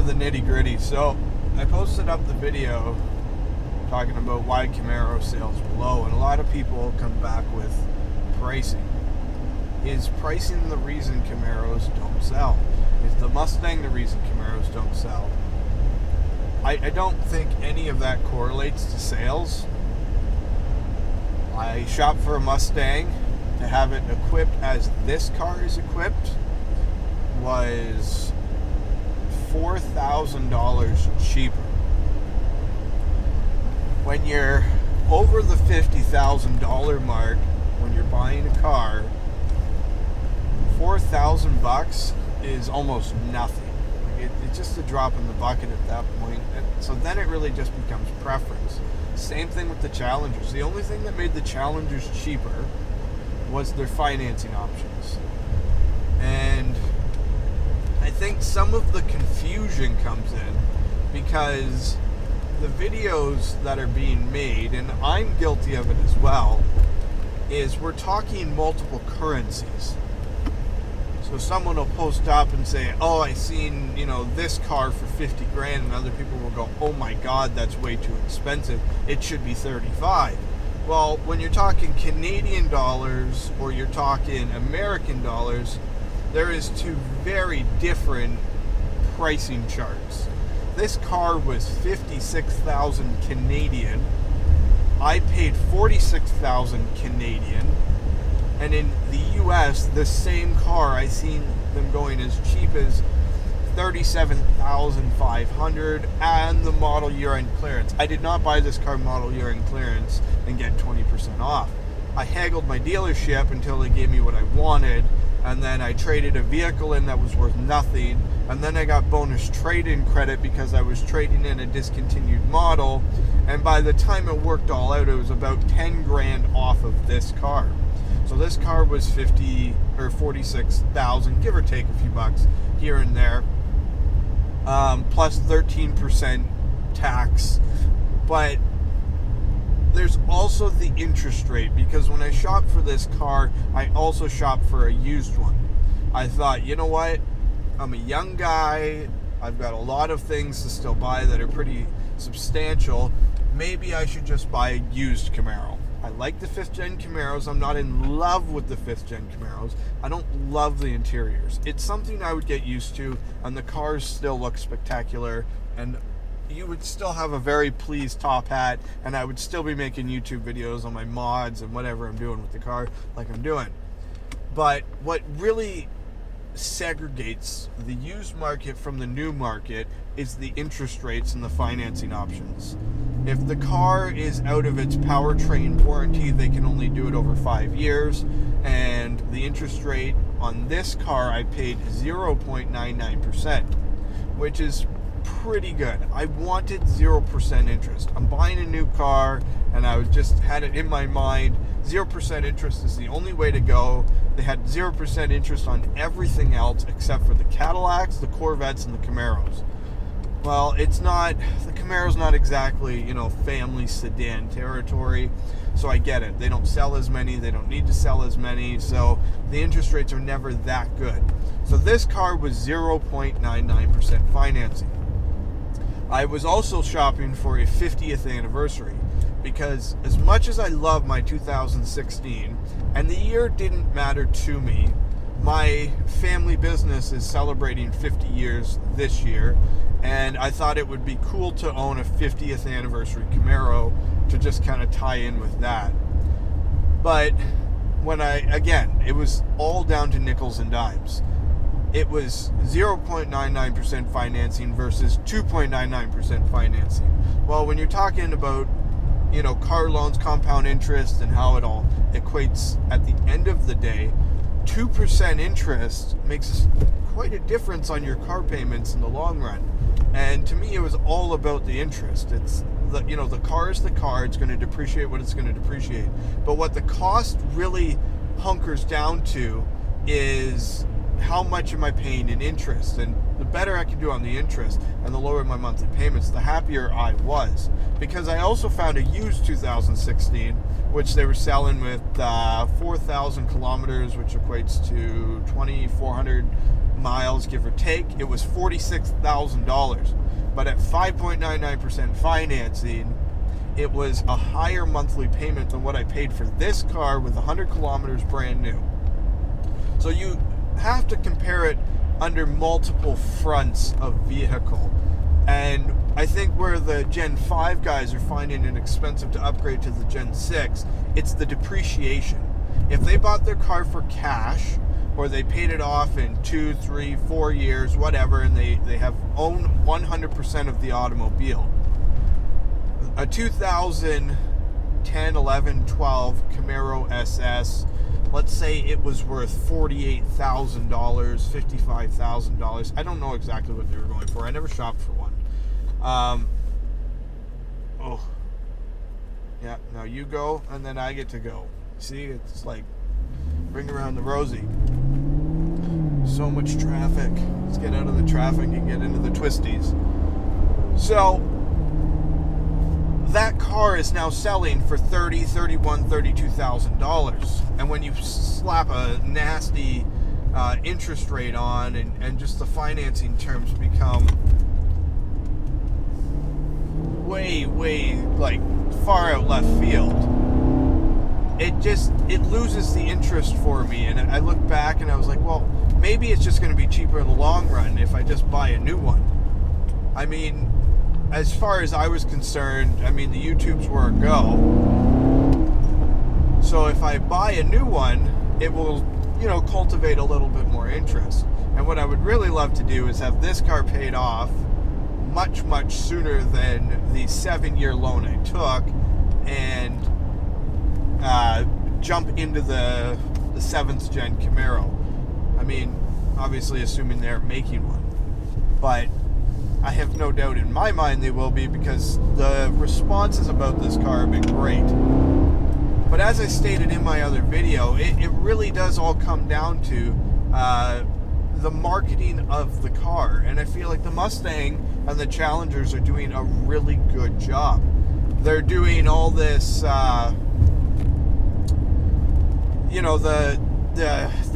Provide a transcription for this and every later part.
to the nitty gritty. So I posted up the video talking about why Camaro sales were low, and a lot of people come back with pricing. Is pricing the reason Camaros don't sell? Is the Mustang the reason Camaros don't sell? I don't think any of that correlates to sales. I shop for a Mustang. To have it equipped as this car is equipped was $4,000 cheaper. When you're over the $50,000 mark, when you're buying a car, $4,000 is almost nothing. It's just a drop in the bucket at that point. And so then it really just becomes preference. Same thing with the Challengers. The only thing that made the Challengers cheaper was their financing options. And I think some of the confusion comes in because the videos that are being made, and I'm guilty of it as well, is we're talking multiple currencies. So someone will post up and say, oh, I seen, this car for 50 grand, and other people will go, oh my God, that's way too expensive. It should be 35. Well, when you're talking Canadian dollars or you're talking American dollars, there is two very different pricing charts. This car was 56,000 Canadian. I paid 46,000 Canadian. And in the US, the same car, I seen them going as cheap as 37,500 and the model year end clearance. I did not buy this car model year end clearance and get 20% off. I haggled my dealership until they gave me what I wanted, and then I traded a vehicle in that was worth nothing, and then I got bonus trade-in credit because I was trading in a discontinued model, and by the time it worked all out, it was about 10 grand off of this car. So this car was 50 or 46,000, give or take a few bucks here and there, plus 13% tax. But there's also the interest rate, because when I shopped for this car, I also shopped for a used one. I thought, you know what? I'm a young guy. I've got a lot of things to still buy that are pretty substantial. Maybe I should just buy a used Camaro. I like the 5th gen Camaros. I'm not in love with the 5th gen Camaros. I don't love the interiors. It's something I would get used to, and the cars still look spectacular, and you would still have a very pleased top hat, and I would still be making YouTube videos on my mods and whatever I'm doing with the car like I'm doing. But what really segregates the used market from the new market is the interest rates and the financing options. If the car is out of its powertrain warranty, they can only do it over 5 years, and the interest rate on this car, I paid 0.99%, which is pretty good. I wanted 0% interest. I'm buying a new car, and I just had it in my mind, 0% interest is the only way to go. They had 0% interest on everything else except for the Cadillacs, the Corvettes, and the Camaros. Well, the Camaro's not exactly, family sedan territory, so I get it. They don't sell as many, they don't need to sell as many, so the interest rates are never that good. So this car was 0.99% financing. I was also shopping for a 50th anniversary, because as much as I love my 2016, and the year didn't matter to me, my family business is celebrating 50 years this year, and I thought it would be cool to own a 50th anniversary Camaro to just kind of tie in with that. But it was all down to nickels and dimes. It was 0.99% financing versus 2.99% financing. Well, when you're talking about, car loans, compound interest, and how it all equates at the end of the day, 2% interest makes quite a difference on your car payments in the long run. And to me, it was all about the interest. It's the car is the car. It's going to depreciate what it's going to depreciate. But what the cost really hunkers down to is how much am I paying in interest? And the better I can do on the interest and the lower my monthly payments, the happier I was. Because I also found a used 2016, which they were selling with 4,000 kilometers, which equates to 2,400 miles, give or take. It was $46,000. But at 5.99% financing, it was a higher monthly payment than what I paid for this car with 100 kilometers brand new. So you have to compare it under multiple fronts of vehicle. And I think where the Gen 5 guys are finding it expensive to upgrade to the Gen 6, it's the depreciation. If they bought their car for cash, or they paid it off in 2, 3, 4 years, whatever, and they have owned 100% of the automobile, a 2010, 11, 12 Camaro SS, let's say it was worth $48,000, $55,000. I don't know exactly what they were going for. I never shopped for one. Yeah, now you go, and then I get to go. See, it's like bring around the Rosie. So much traffic. Let's get out of the traffic and get into the twisties. So that car is now selling for $30,000, $31,000, $32,000. And when you slap a nasty interest rate on, and just the financing terms become way, like far out left field, it loses the interest for me. And I look back and I was like, well, maybe it's just going to be cheaper in the long run if I just buy a new one. I mean, as far as I was concerned, I mean, the YouTubes were a go. So if I buy a new one, it will, cultivate a little bit more interest. And what I would really love to do is have this car paid off much, much sooner than the 7-year loan I took, and jump into the 7th gen Camaro. I mean, obviously assuming they're making one. But I have no doubt in my mind they will be, because the responses about this car have been great. But as I stated in my other video, it really does all come down to the marketing of the car. And I feel like the Mustang and the Challengers are doing a really good job. They're doing all this, the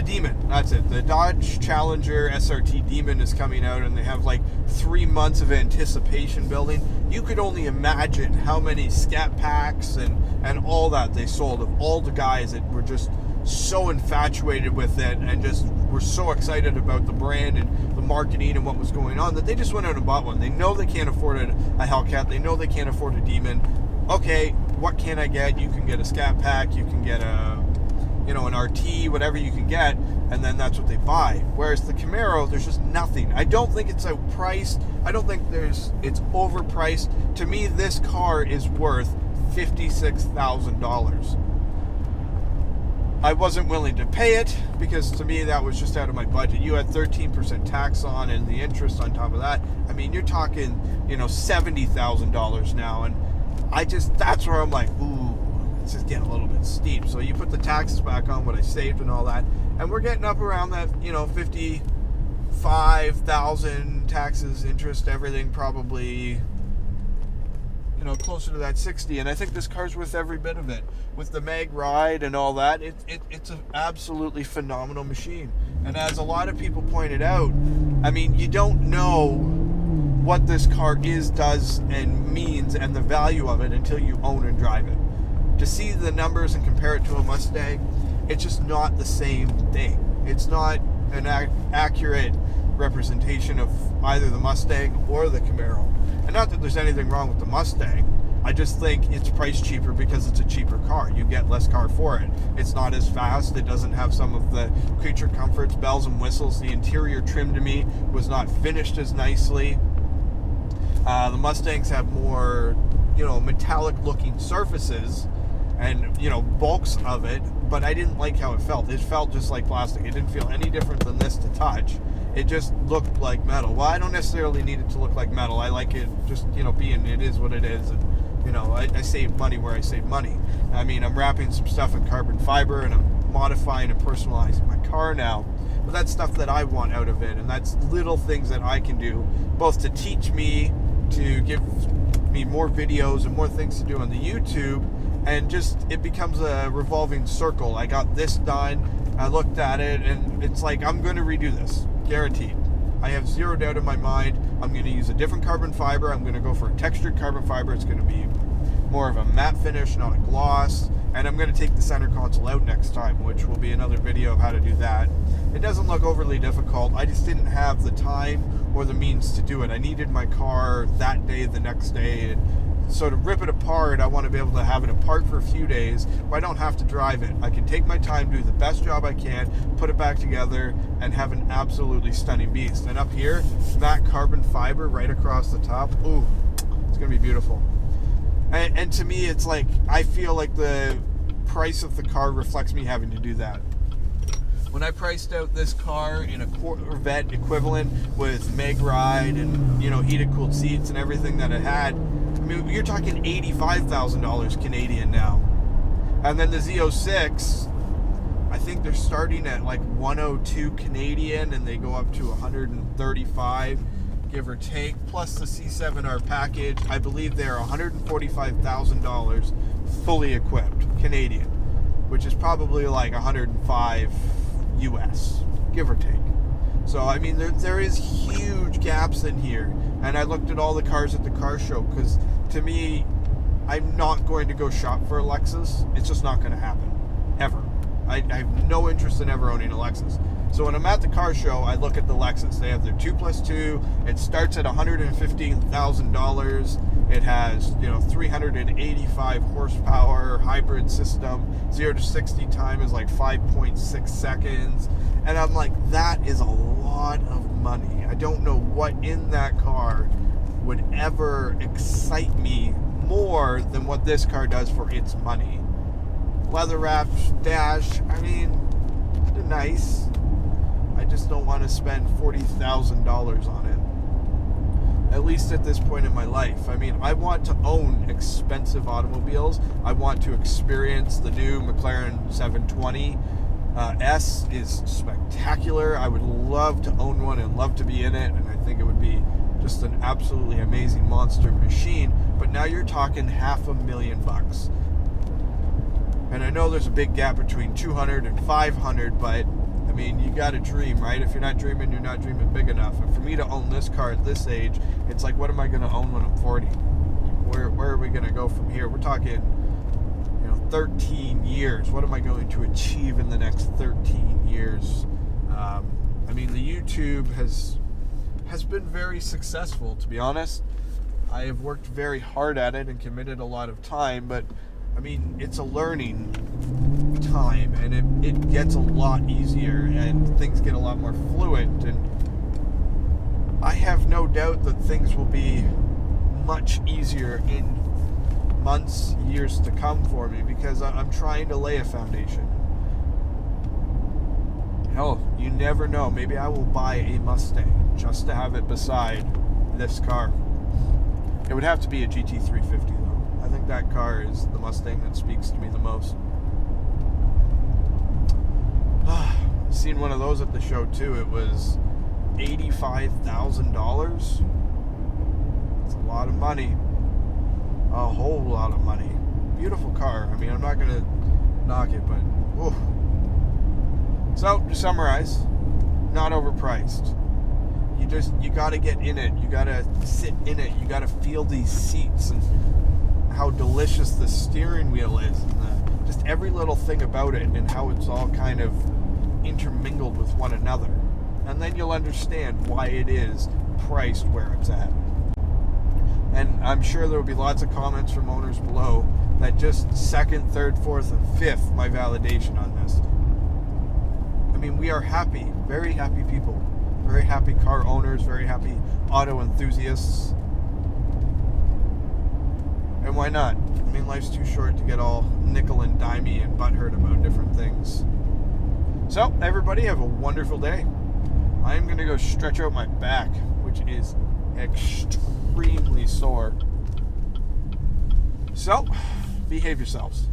Demon, that's it. The Dodge Challenger SRT Demon is coming out, and they have like 3 months of anticipation building. You could only imagine how many scat packs and all that they sold of all the guys that were just so infatuated with it and just were so excited about the brand and the marketing and what was going on, that they just went out and bought one. They know they can't afford a Hellcat. They know they can't afford a Demon. Okay, what can I get? You can get a scat pack. You can get an RT, whatever you can get, and then that's what they buy. Whereas the Camaro, there's just nothing. I don't think it's outpriced. I don't think it's overpriced. To me, this car is worth $56,000. I wasn't willing to pay it, because to me that was just out of my budget. You had 13% tax on, and the interest on top of that. I mean, you're talking, $70,000 now, and that's where I'm like, ooh, it's just getting a little bit steep. So you put the taxes back on what I saved and all that, and we're getting up around that, $55,000 taxes, interest, everything, probably, closer to that 60. And I think this car's worth every bit of it. With the mag ride and all that, it's an absolutely phenomenal machine. And as a lot of people pointed out, I mean, you don't know what this car does, and means, and the value of it until you own and drive it. To see the numbers and compare it to a Mustang, it's just not the same thing. It's not an accurate representation of either the Mustang or the Camaro. And not that there's anything wrong with the Mustang. I just think it's priced cheaper because it's a cheaper car. You get less car for it. It's not as fast. It doesn't have some of the creature comforts, bells and whistles. The interior trim, to me, was not finished as nicely. The Mustangs have more, metallic looking surfaces and, bulks of it, but I didn't like how it felt. It felt just like plastic. It didn't feel any different than this to touch. It just looked like metal. Well, I don't necessarily need it to look like metal. I like it just, being, it is what it is. And, I save money where I save money. I mean, I'm wrapping some stuff in carbon fiber, and I'm modifying and personalizing my car now. but that's stuff that I want out of it, and that's little things that I can do, both to teach me, to give me more videos and more things to do on the YouTube, and just it becomes a revolving circle. I got this done, I looked at it, and it's like, I'm going to redo this, guaranteed. I have zero doubt in my mind. I'm going to use a different carbon fiber. I'm going to go for a textured carbon fiber. It's going to be more of a matte finish, not a gloss. And I'm going to take the center console out next time, which will be another video of how to do that. It doesn't look overly difficult. I just didn't have the time or the means to do it. I needed my car that day, the next day. And so to rip it apart, I want to be able to have it apart for a few days where I don't have to drive it. I can take my time, do the best job I can, put it back together, and have an absolutely stunning beast. And up here, that carbon fiber right across the top, ooh, it's going to be beautiful. And to me, it's like, I feel like the price of the car reflects me having to do that. When I priced out this car in a Corvette equivalent with Meg Ride and, you know, heated cooled seats and everything that it had, I mean, you're talking $85,000 Canadian now. And then the Z06, I think they're starting at like 102 Canadian, and they go up to 135, give or take, plus the C7R package. I believe they're $145,000 fully equipped Canadian, which is probably like 105 US, give or take. So, I mean, there is huge gaps in here. And I looked at all the cars at the car show, because to me, I'm not going to go shop for a Lexus. It's just not going to happen, ever. I have no interest in ever owning a Lexus. So when I'm at the car show, I look at the Lexus. They have their 2+2. It starts at $115,000. It has, you know, 385 horsepower, hybrid system. 0 to 60 time is like 5.6 seconds. And I'm like, that is a lot of money. I don't know what in that car would ever excite me more than what this car does for its money. Leather wrapped dash, I mean, they're nice. I just don't want to spend $40,000 on it. At least at this point in my life. I mean, I want to own expensive automobiles. I want to experience the new McLaren 720. S is spectacular. I would love to own one and love to be in it, and I think it would be just an absolutely amazing monster machine. But now you're talking $500,000. And I know there's a big gap between 200 and 500, but I mean, you got to dream, right? If you're not dreaming, you're not dreaming big enough. And for me to own this car at this age, it's like, what am I going to own when I'm 40? Where are we going to go from here? We're talking, 13 years. What am I going to achieve in the next 13 years? I mean, the YouTube has been very successful, to be honest. I have worked very hard at it and committed a lot of time, but I mean, it's a learning time, and it gets a lot easier, and things get a lot more fluent, and I have no doubt that things will be much easier in months, years to come for me, because I'm trying to lay a foundation. Hell, you never know. Maybe I will buy a Mustang just to have it beside this car. It would have to be a GT350 though. I think that car is the Mustang that speaks to me the most. Seen one of those at the show too. It was $85,000. It's a lot of money. A whole lot of money. Beautiful car. I mean, I'm not gonna knock it, but whew. So to summarize, not overpriced. You gotta get in it. You gotta sit in it. You gotta feel these seats and how delicious the steering wheel is, and just every little thing about it, and how it's all kind of intermingled with one another. And then you'll understand why it is priced where it's at. And I'm sure there will be lots of comments from owners below that just second, third, fourth, and fifth my validation on this. I mean, we are happy, very happy people. Very happy car owners, very happy auto enthusiasts. And why not? I mean, life's too short to get all nickel and dimey and butthurt about different things. So, everybody have a wonderful day. I'm going to go stretch out my back, which is extremely sore. So, behave yourselves.